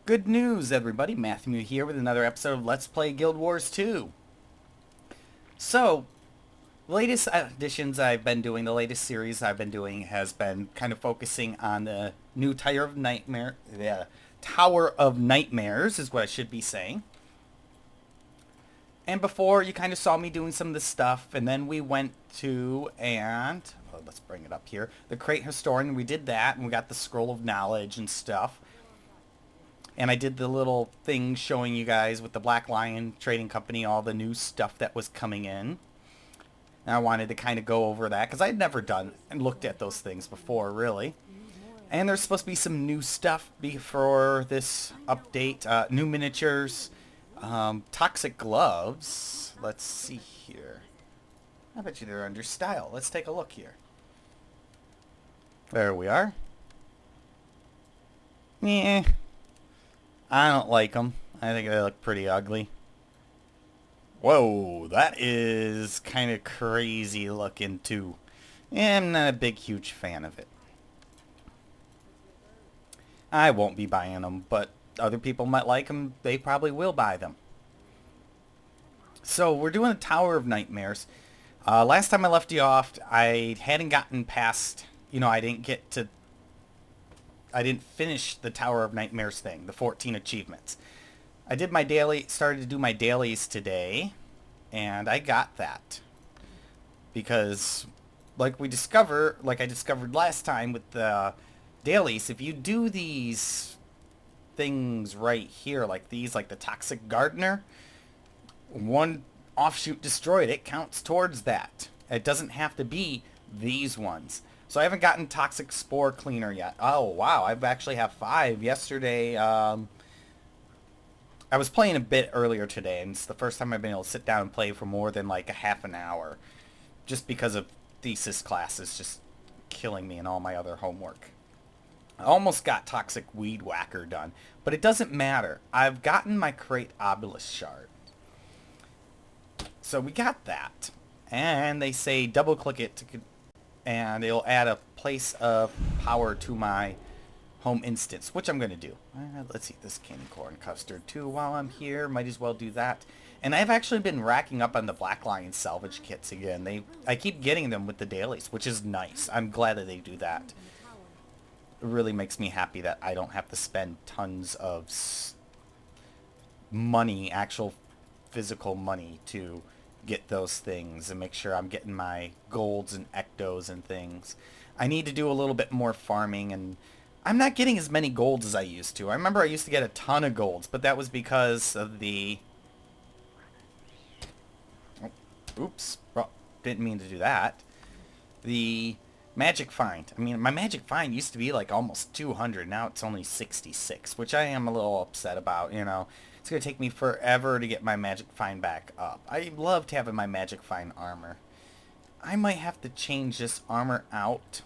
Good news, everybody. Matthew here with another episode of Let's Play Guild Wars 2. So, the latest additions I've been doing, the latest series I've been doing has been kind of focusing on the new Tower of Nightmares is what I should be saying. And before, you kind of saw me doing some of this stuff, and then we went to, let's bring it up here, the Crate Historian. We did that, and we got the Scroll of Knowledge and stuff. And I did the little thing showing you guys with the Black Lion Trading Company, all the new stuff that was coming in. And I wanted to kind of go over that, because I had never done and looked at those things before, really. And there's supposed to be some new stuff before this update. New miniatures, toxic gloves. Let's see here. I bet you they're under style. Let's take a look here. There we are. Yeah. I don't like them. I think they look pretty ugly. Whoa, that is kind of crazy looking too. Yeah, I'm not a big, huge fan of it. I won't be buying them, but other people might like them. They probably will buy them. So we're doing a Tower of Nightmares. Last time I left you off, I hadn't gotten past, I didn't finish the Tower of Nightmares thing, the 14 achievements. I did started to do my dailies today, and I got that. Because, like I discovered last time with the dailies, if you do these things right here, like these, like the Toxic Gardener, one offshoot destroyed, it counts towards that. It doesn't have to be these ones. So I haven't gotten Toxic Spore Cleaner yet. Oh, wow. I actually have 5. Yesterday, I was playing a bit earlier today, and it's the first time I've been able to sit down and play for more than like a half an hour. Just because of thesis classes just killing me and all my other homework. I almost got Toxic Weed Whacker done, but it doesn't matter. I've gotten my Crate Obelisk Shard. So we got that. And they say double click it to... and it'll add a place of power to my home instance, which I'm going to do. Let's eat this candy corn custard too while I'm here. Might as well do that. And I've actually been racking up on the Black Lion salvage kits again. I keep getting them with the dailies, which is nice. I'm glad that they do that. It really makes me happy that I don't have to spend tons of money, actual physical money, to get those things and make sure I'm getting my golds and ectos and things. I need to do a little bit more farming, and I'm not getting as many golds as I used to. I remember I used to get a ton of golds, but that was because of the... oops. Well, didn't mean to do that. The magic find. I mean, my magic find used to be like almost 200. Now it's only 66, which I am a little upset about, It's going to take me forever to get my magic find back up. I loved having my magic find armor. I might have to change this armor out.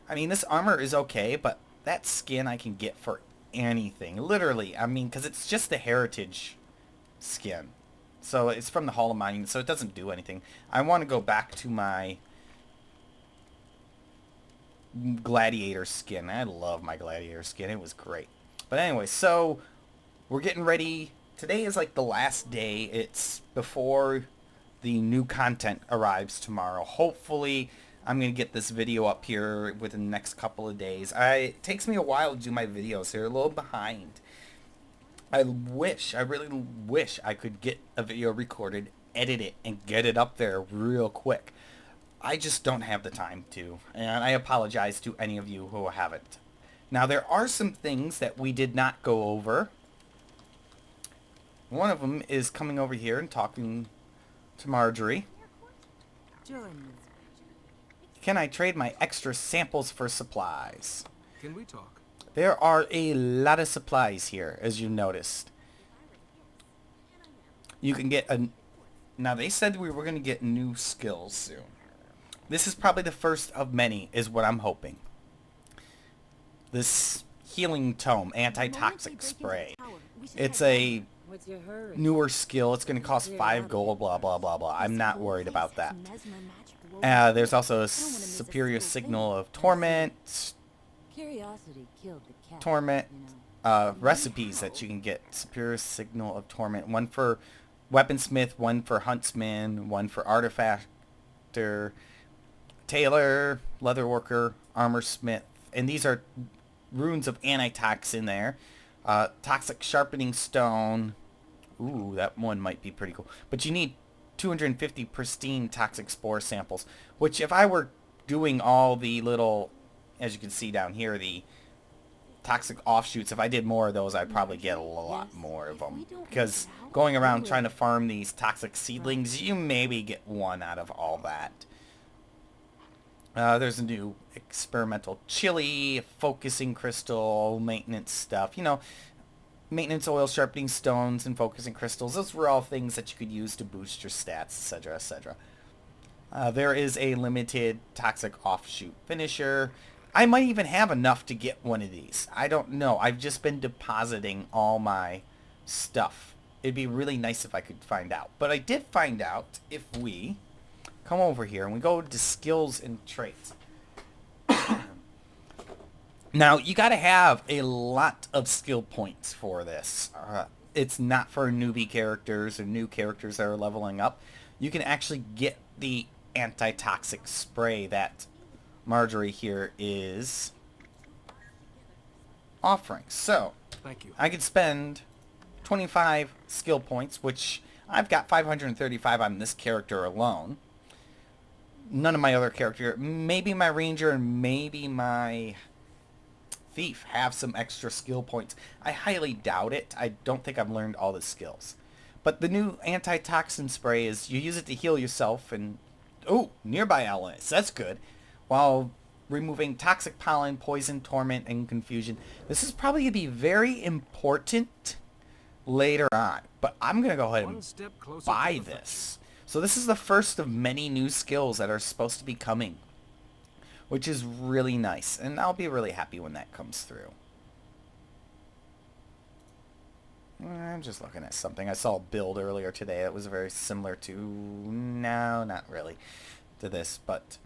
I mean, this armor is okay, but that skin I can get for anything. Literally, I mean, because it's just the heritage skin. So it's from the Hall of Mining, so it doesn't do anything. I want to go back to my gladiator skin. I love my gladiator skin. It was great. But anyway, so... we're getting ready. Today is like the last day. It's before the new content arrives tomorrow. Hopefully, I'm going to get this video up here within the next couple of days. It takes me a while to do my videos. They're a little behind. I really wish I could get a video recorded, edit it, and get it up there real quick. I just don't have the time to. And I apologize to any of you who haven't. Now, there are some things that we did not go over. One of them is coming over here and talking to Marjorie. Can I trade my extra samples for supplies? Can we talk? There are a lot of supplies here, as you noticed. You can get a... now, they said we were going to get new skills soon. This is probably the first of many, is what I'm hoping. This healing tome, anti-toxic spray. It's a newer skill. It's going to cost 5 gold, blah, blah, blah, blah. I'm not worried about that. There's also a superior signal of torment. Torment. recipes that you can get. Superior Signal of Torment. One for Weaponsmith, one for Huntsman, one for Artifactor, Tailor, Leatherworker, Armorsmith. And these are runes of Antitox in there. Toxic Sharpening Stone. Ooh, that one might be pretty cool. But you need 250 pristine Toxic Spore samples. Which, if I were doing all the little, as you can see down here, the toxic offshoots, if I did more of those, I'd probably get a lot more of them. Because going around trying to farm these toxic seedlings, you maybe get one out of all that. There's a new experimental chili, focusing crystal, maintenance stuff. You know, maintenance oil, sharpening stones, and focusing crystals. Those were all things that you could use to boost your stats, etc., etc. There is a limited toxic offshoot finisher. I might even have enough to get one of these. I don't know. I've just been depositing all my stuff. It'd be really nice if I could find out. But I did find out if we come over here and we go to skills and traits. Now, you got to have a lot of skill points for this. It's not for newbie characters or new characters that are leveling up. You can actually get the antitoxic spray that Marjorie here is offering. So, thank you. I could spend 25 skill points, which I've got 535 on this character alone. None of my other character, maybe my ranger and maybe my thief have some extra skill points. I highly doubt it. I don't think I've learned all the skills. But the new antitoxin spray is you use it to heal yourself and, oh, nearby allies. That's good. While removing toxic pollen, poison, torment, and confusion. This is probably going to be very important later on. But I'm going to go ahead and buy this. So this is the first of many new skills that are supposed to be coming, which is really nice. And I'll be really happy when that comes through. I'm just looking at something. I saw a build earlier today that was very similar to, no, not really, to this, but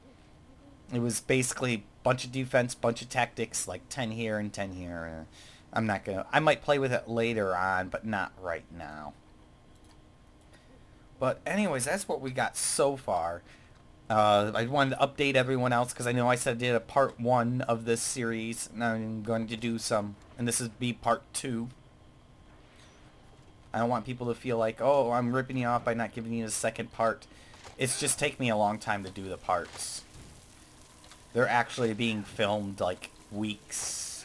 it was basically bunch of defense, bunch of tactics, like 10 here and 10 here. I'm not gonna, I might play with it later on, but not right now. But anyways, that's what we got so far. I wanted to update everyone else because I know I said I did a part 1 of this series, and I'm going to do some, and this is be part 2. I don't want people to feel like, oh, I'm ripping you off by not giving you a second part. It's just taken me a long time to do the parts. They're actually being filmed like weeks.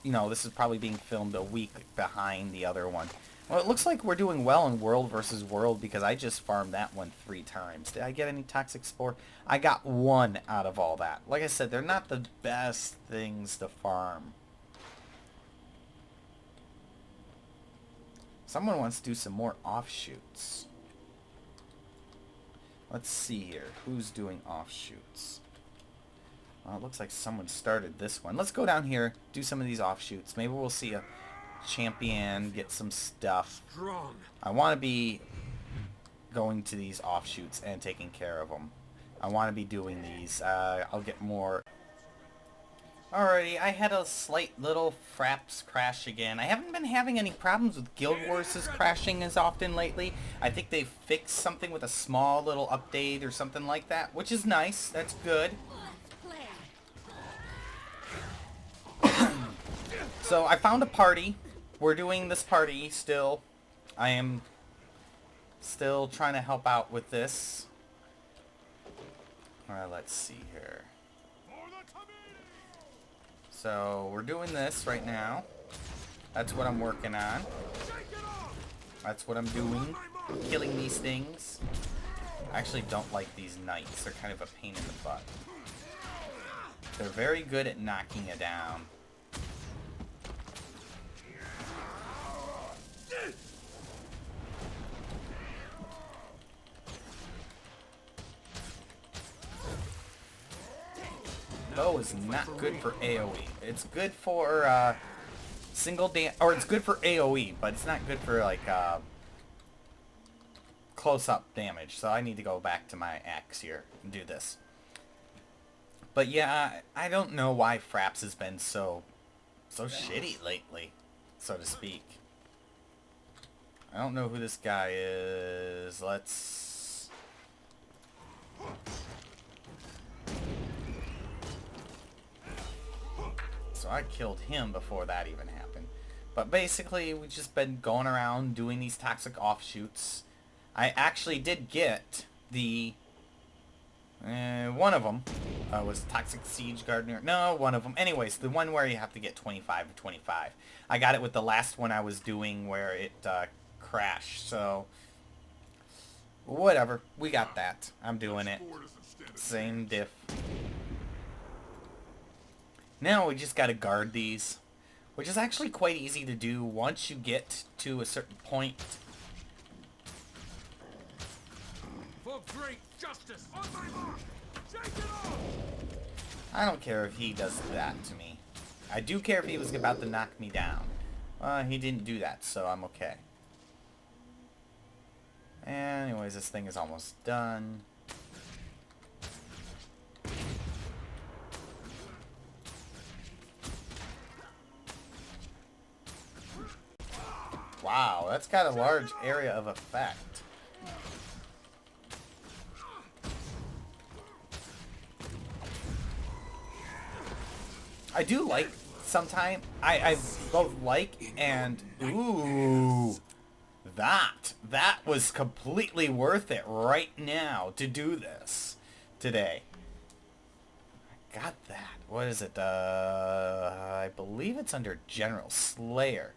You know, this is probably being filmed a week behind the other one. Well, it looks like we're doing well in World versus World because I just farmed that one 3 times. Did I get any Toxic Spore? I got 1 out of all that. Like I said, they're not the best things to farm. Someone wants to do some more offshoots. Let's see here. Who's doing offshoots? Well, it looks like someone started this one. Let's go down here, do some of these offshoots. Maybe we'll see a champion, get some stuff. I want to be going to these offshoots and taking care of them. I want to be doing these. I'll get more. Alrighty, I had a slight little fraps crash again. I haven't been having any problems with Guild Wars' crashing as often lately. I think they fixed something with a small little update or something like that, which is nice. That's good. So I found a party. We're doing this party still. I am still trying to help out with this. Alright, let's see here. So we're doing this right now. That's what I'm working on. That's what I'm doing. Killing these things. I actually don't like these knights. They're kind of a pain in the butt. They're very good at knocking it down. Bow is not good for AoE. It's good for single or it's good for AoE, but it's not good for like close-up damage. So I need to go back to my axe here and do this. But yeah, I don't know why Fraps has been so shitty lately. so to speak. I don't know who this guy is. Let's... So I killed him before that even happened. But basically, we've just been going around doing these toxic offshoots. I actually did get the... one of them was Toxic Siege Gardener. No, one of them. Anyways, the one where you have to get 25 to 25. I got it with the last one I was doing where it crashed. So, whatever. We got that. I'm doing it. Same diff. Now we just got to guard these, which is actually quite easy to do once you get to a certain point. For great justice, on my mark, take it off! I don't care if he does that to me. I do care if he was about to knock me down. He didn't do that, so I'm okay. Anyways, this thing is almost done. Wow, that's got a large area of effect. I do like sometimes I both like and ooh, that was completely worth it right now to do this today. I got that. What is it? I believe it's under General Slayer.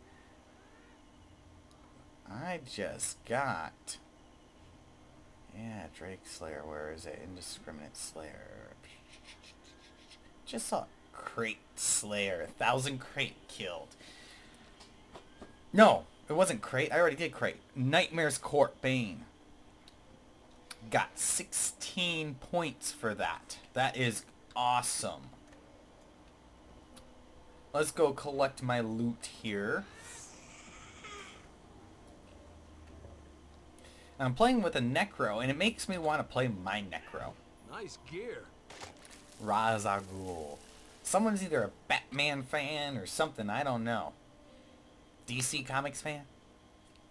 I just got... Yeah, Drake Slayer. Where is it? Indiscriminate Slayer. Just saw Crate Slayer. 1,000 crate killed. No, it wasn't Crate. I already did Crate. Nightmare's Court Bane. Got 16 points for that. That is awesome. Let's go collect my loot here. I'm playing with a Necro, and it makes me want to play my Necro. Nice gear. Ra's al Ghul. Someone's either a Batman fan or something, I don't know. DC Comics fan?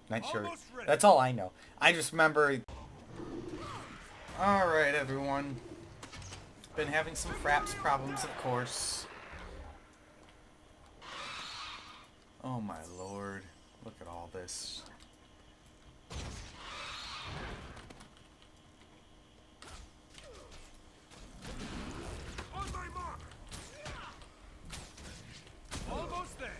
Not sure. That's all I know. I just remember... Alright, everyone. Been having some fraps problems, of course. Oh my lord. Look at all this. On my mark. Almost there.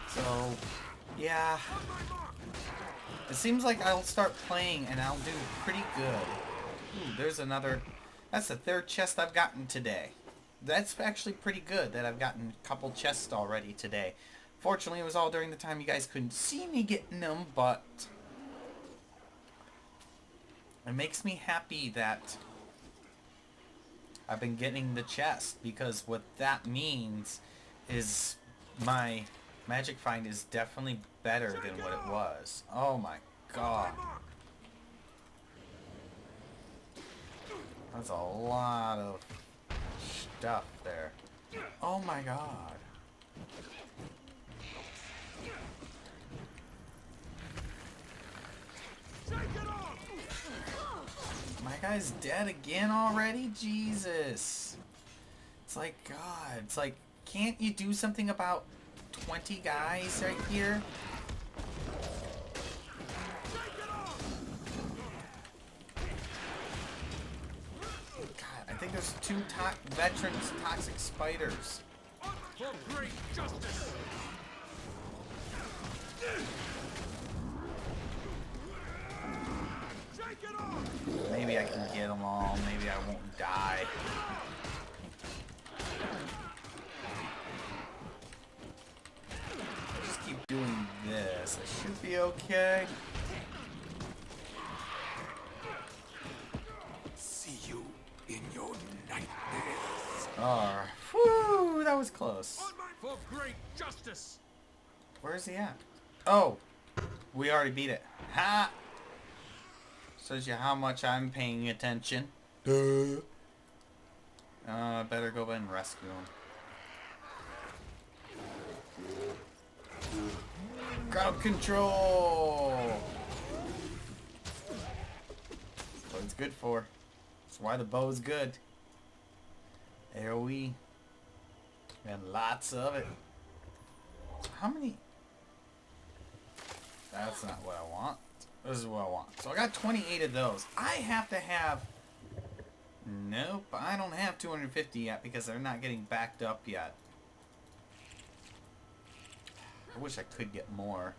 So, yeah. It seems like I'll start playing and I'll do pretty good. Ooh, there's another... That's the third chest I've gotten today. That's actually pretty good that I've gotten a couple chests already today. Fortunately, it was all during the time you guys couldn't see me getting them, but... It makes me happy that I've been getting the chest, because what that means is my Magic Find is definitely better than what it was. Oh my god. That's a lot of stuff there. Oh my god. My guy's dead again already? Jesus. It's like, God, it's like, can't you do something about 20 guys right here? God, I think there's two veterans toxic spiders. For great justice. Maybe I can get them all. Maybe I won't die. Just keep doing this. I should be okay. Oh, whew, that was close. For great justice. Where's he at? Oh, we already beat it. Ha! Shows you how much I'm paying attention. Duh. Better go ahead and rescue him. Crowd control! That's what it's good for. That's why the bow is good. AoE. And lots of it. How many? That's not what I want. This is what I want. So I got 28 of those. I have to have... Nope, I don't have 250 yet because they're not getting backed up yet. I wish I could get more.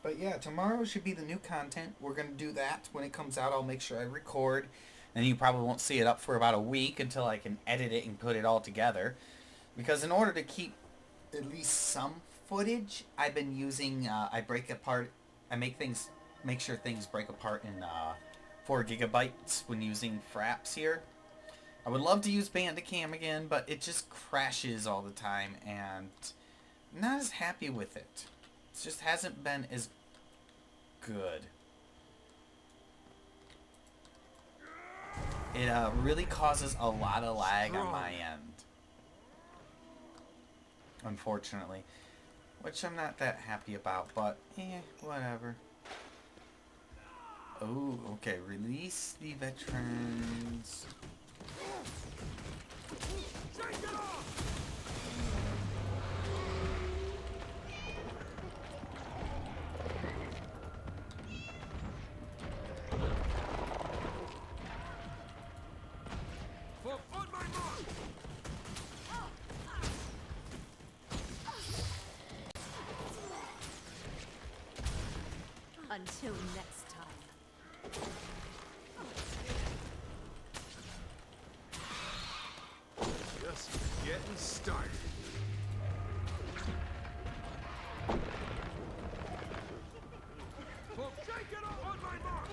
But yeah, tomorrow should be the new content. We're going to do that. When it comes out, I'll make sure I record. And you probably won't see it up for about a week until I can edit it and put it all together. Because in order to keep at least some footage, I've been using, I break apart, I make sure things break apart in 4 gigabytes when using Fraps here. I would love to use Bandicam again, but it just crashes all the time, and I'm not as happy with it. It just hasn't been as good. It really causes a lot of lag on my end. Unfortunately. Which I'm not that happy about, but whatever. Oh, okay. Release the veterans. On my mark. Until next time. Just getting started. Take it off on my mark.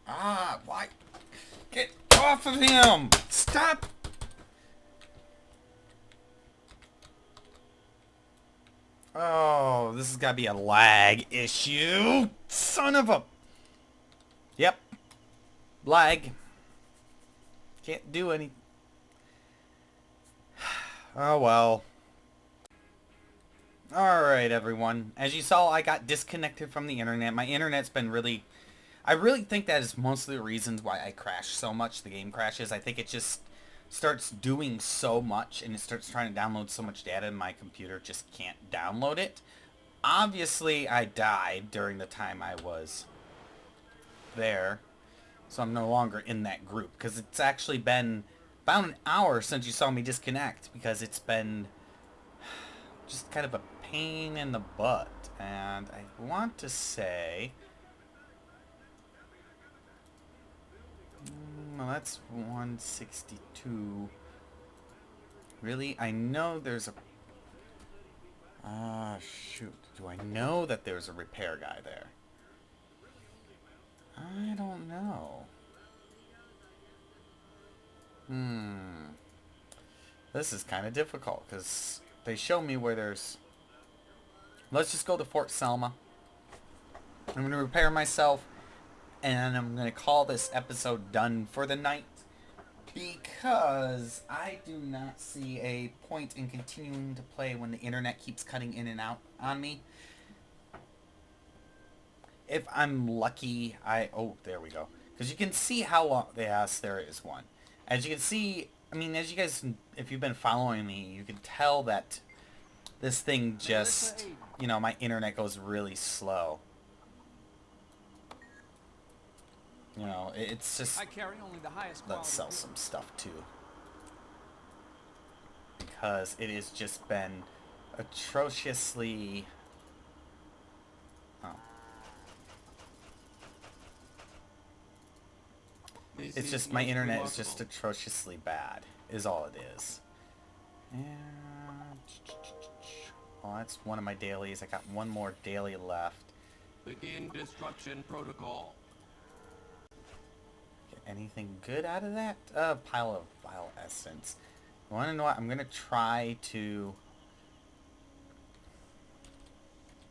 Ah, why? Get off of him! Stop! Oh, this has got to be a lag issue. Son of a... Yep. Lag. Can't do any... Oh, well. Alright, everyone. As you saw, I got disconnected from the internet. My internet's been really... I really think that is most of the reasons why I crash so much. The game crashes. I think it just starts doing so much and it starts trying to download so much data and my computer just can't download it. Obviously, I died during the time I was there. So I'm no longer in that group. Because it's actually been about an hour since you saw me disconnect. Because it's been just kind of a pain in the butt. And I want to say... Well, that's 162. Really? I know there's a... shoot. Do I know that there's a repair guy there? I don't know. This is kind of difficult, because they show me where there's... Let's just go to Fort Selma. I'm going to repair myself. And I'm going to call this episode done for the night because I do not see a point in continuing to play when the internet keeps cutting in and out on me. If I'm lucky, oh, there we go. Because you can see how long... Yes, there is one. As you can see, I mean, as you guys... If you've been following me, you can tell that this thing just... You know, my internet goes really slow. You know, it's just... I carry only the highest Let's sell some stuff, too. Because it has just been atrociously... Oh. It's just, my internet is just atrociously bad. is all it is. And well, that's one of my dailies. I got one more daily left. Begin destruction protocol. Get anything good out of that? A pile of vile essence. You want to know what? I'm gonna try to.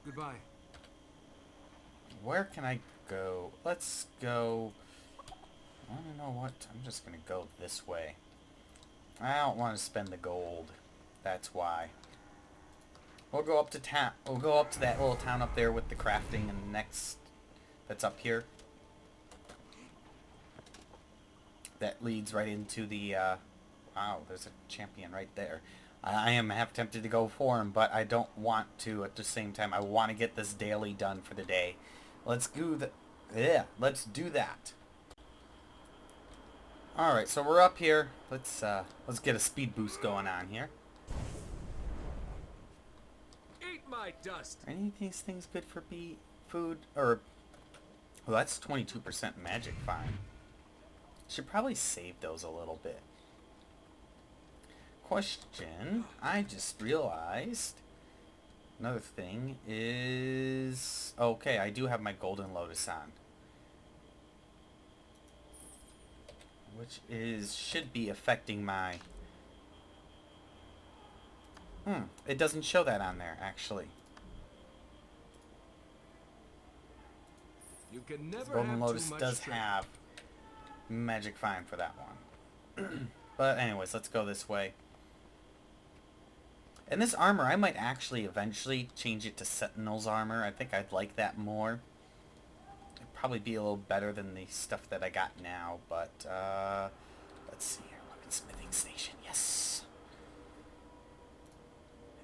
Goodbye. Where can I go? Let's go. I don't know what. I'm just gonna go this way. I don't want to spend the gold. That's why. We'll go up to town. We'll go up to that little town up there with the crafting and next. That's up here. That leads right into the. Wow, there's a champion right there. I am half tempted to go for him, but I don't want to at the same time. I want to get this daily done for the day. Let's do the. Yeah, let's do that. All right, so we're up here. Let's get a speed boost going on here. Eat my dust. Are any of these things good for food? Or, well, that's 22% magic fine. Should probably save those a little bit. Question, I just realized another thing is, okay, I do have my golden lotus on. Which should be affecting my, it doesn't show that on there, actually. You can never Golden have Lotus too much does strength. have magic fine for that one. But anyways, let's go this way. And this armor, I might actually eventually change it to Sentinel's armor. I think I'd like that more. It'd probably be a little better than the stuff that I got now, but let's see here. Weaponsmithing station, yes.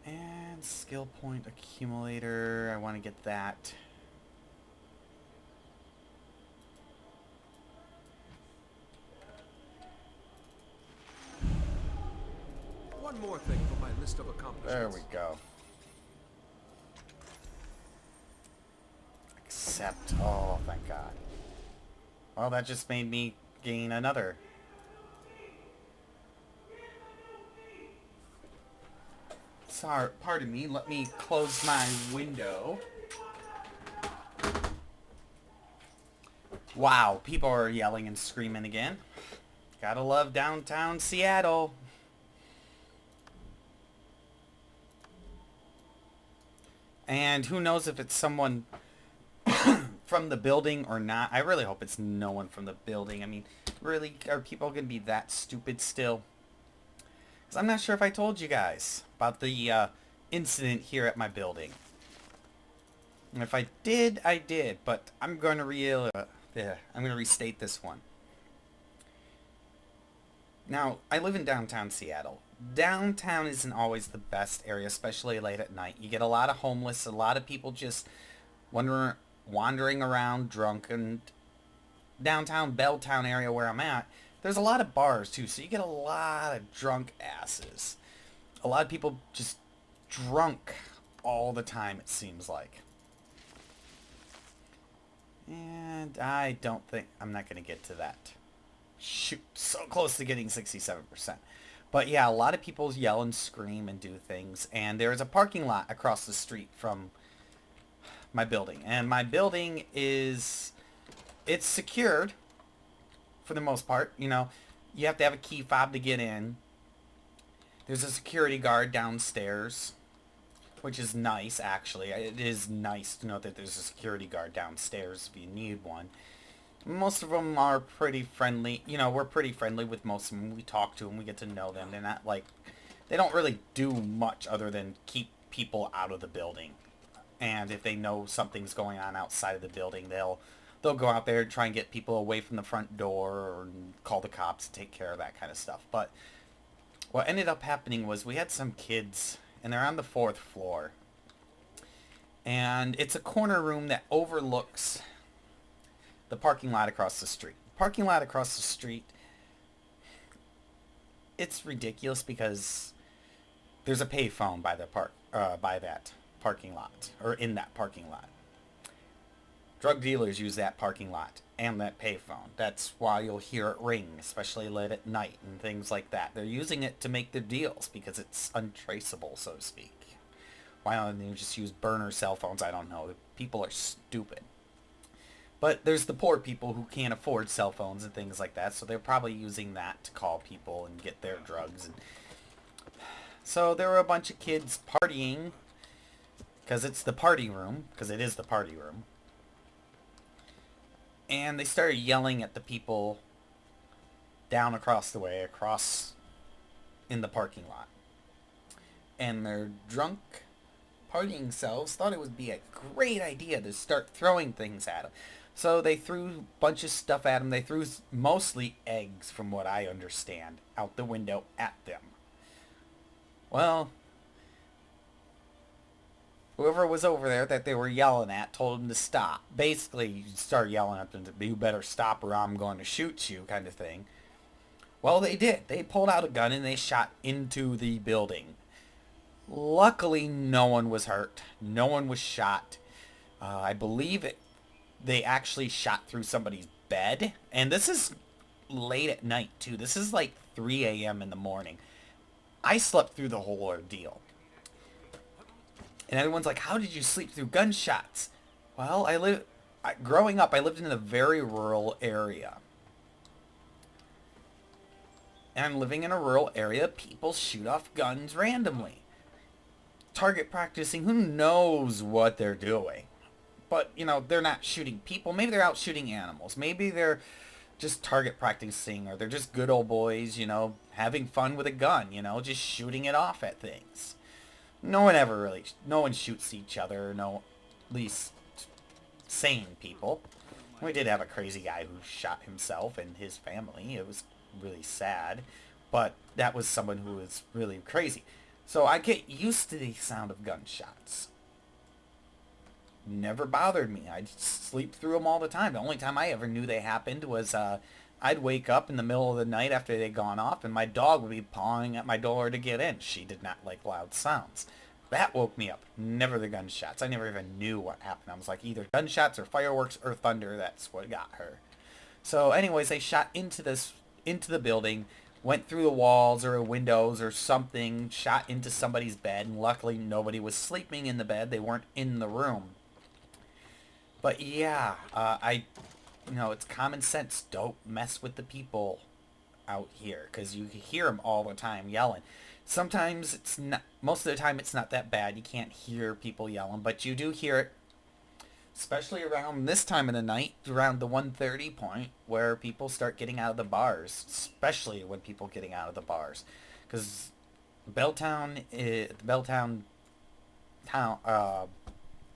And skill point accumulator, I want to get that. One more thing for my list of accomplishments. There we go. Accept. Oh, thank God. Well, that just made me gain another. Sorry, pardon me. Let me close my window. Wow, people are yelling and screaming again. Gotta love downtown Seattle. And who knows if it's someone from the building or not. I really hope it's no one from the building. I mean, really, are people going to be that stupid still? Because I'm not sure if I told you guys about the incident here at my building. And if I did, I did. But I'm going to restate this one. Now, I live in downtown Seattle. Downtown isn't always the best area, especially late at night. You get a lot of homeless, a lot of people just wandering around drunk. And downtown Belltown area where I'm at, there's a lot of bars too, so you get a lot of drunk asses. A lot of people just drunk all the time, it seems like. And I don't think, I'm not going to get to that. Shoot, so close to getting 67%. But yeah, a lot of people yell and scream and do things. And there's a parking lot across the street from my building. And my building it's secured for the most part. You know, you have to have a key fob to get in. There's a security guard downstairs, which is nice, actually. It is nice to know that there's a security guard downstairs if you need one. Most of them are pretty friendly. You know, we're pretty friendly with most of them. We talk to them. We get to know them. They're not like... They don't really do much other than keep people out of the building. And if they know something's going on outside of the building, they'll go out there and try and get people away from the front door or call the cops to take care of that kind of stuff. But what ended up happening was we had some kids, and they're on the 4th floor. And it's a corner room that overlooks the parking lot across the street. Parking lot across the street, it's ridiculous because there's a payphone by the by that parking lot, or in that parking lot. Drug dealers use that parking lot and that payphone. That's why you'll hear it ring, especially late at night and things like that. They're using it to make their deals because it's untraceable, so to speak. Why don't they just use burner cell phones? I don't know. People are stupid. But there's the poor people who can't afford cell phones and things like that, so they're probably using that to call people and get their drugs. And so there were a bunch of kids partying, because it's the party room, because it is the party room. And they started yelling at the people down across the way, across in the parking lot. And their drunk partying selves thought it would be a great idea to start throwing things at them. So they threw a bunch of stuff at them. They threw mostly eggs, from what I understand, out the window at them. Well, whoever was over there that they were yelling at told them to stop. Basically, you start yelling at them, you better stop or I'm going to shoot you, kind of thing. Well, they did. They pulled out a gun and they shot into the building. Luckily, no one was hurt. No one was shot. I believe they actually shot through somebody's bed. And this is late at night, too. This is like 3 a.m. in the morning. I slept through the whole ordeal. And everyone's like, how did you sleep through gunshots? Well, growing up, I lived in a very rural area. And I'm living in a rural area. People shoot off guns randomly. Target practicing, who knows what they're doing. But, you know, they're not shooting people. Maybe they're out shooting animals. Maybe they're just target practicing, or they're just good old boys, you know, having fun with a gun, you know, just shooting it off at things. No one shoots each other, no, at least sane people. We did have a crazy guy who shot himself and his family. It was really sad, but that was someone who was really crazy. So I get used to the sound of gunshots. Never bothered me. I'd sleep through them all the time. The only time I ever knew they happened was I'd wake up in the middle of the night after they'd gone off, and my dog would be pawing at my door to get in. She did not like loud sounds. That woke me up. Never the gunshots. I never even knew what happened. I was like, either gunshots or fireworks or thunder. That's what got her. So anyways, they shot into the building, went through the walls or windows or something, shot into somebody's bed, and luckily nobody was sleeping in the bed. They weren't in the room. But yeah, it's common sense. Don't mess with the people out here, because you hear them all the time yelling. Sometimes it's not, most of the time it's not that bad. You can't hear people yelling, but you do hear it, especially around this time of the night, around the 1:30 point, where people start getting out of the bars, especially when people getting out of the bars. Because Belltown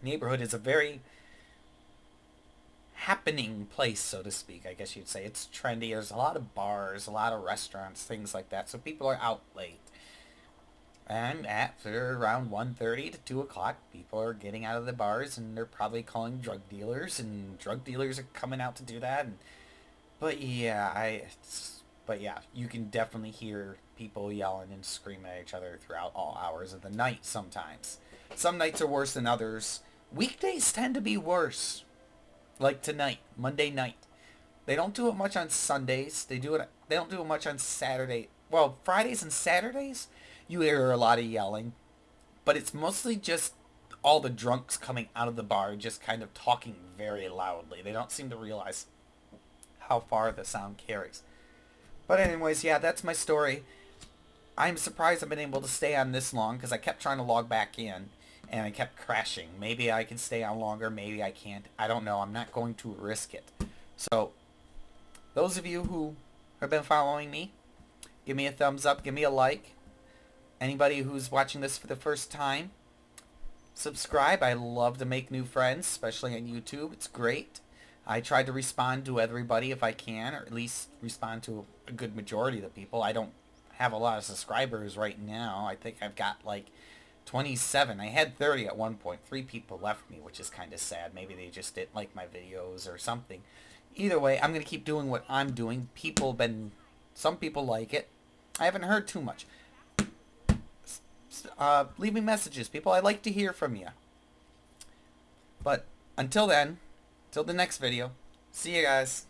neighborhood is a very happening place, so to speak, I guess you'd say. It's trendy. There's a lot of bars, a lot of restaurants, things like that. So people are out late. And after around 1:30 to 2 o'clock, people are getting out of the bars, and they're probably calling drug dealers, and drug dealers are coming out to do that. But yeah, you can definitely hear people yelling and screaming at each other throughout all hours of the night sometimes. Some nights are worse than others. Weekdays tend to be worse. Like tonight, Monday night. They don't do it much on Sundays. They don't do it much on Saturday. Well, Fridays and Saturdays, you hear a lot of yelling. But it's mostly just all the drunks coming out of the bar just kind of talking very loudly. They don't seem to realize how far the sound carries. But anyways, yeah, that's my story. I'm surprised I've been able to stay on this long, because I kept trying to log back in, and I kept crashing. Maybe I can stay on longer, maybe I can't. I don't know. I'm not going to risk it. So, those of you who have been following me, give me a thumbs up, give me a like. Anybody who's watching this for the first time, subscribe. I love to make new friends, especially on YouTube. It's great. I try to respond to everybody if I can, or at least respond to a good majority of the people. I don't have a lot of subscribers right now. I think I've got like 27. I had 30 at one point. 3 people left me, which is kind of sad. Maybe they just didn't like my videos or something. Either way, I'm going to keep doing what I'm doing. Some people like it. I haven't heard too much. Leave me messages, people. I'd like to hear from you. But until then, Till the next video. See you guys.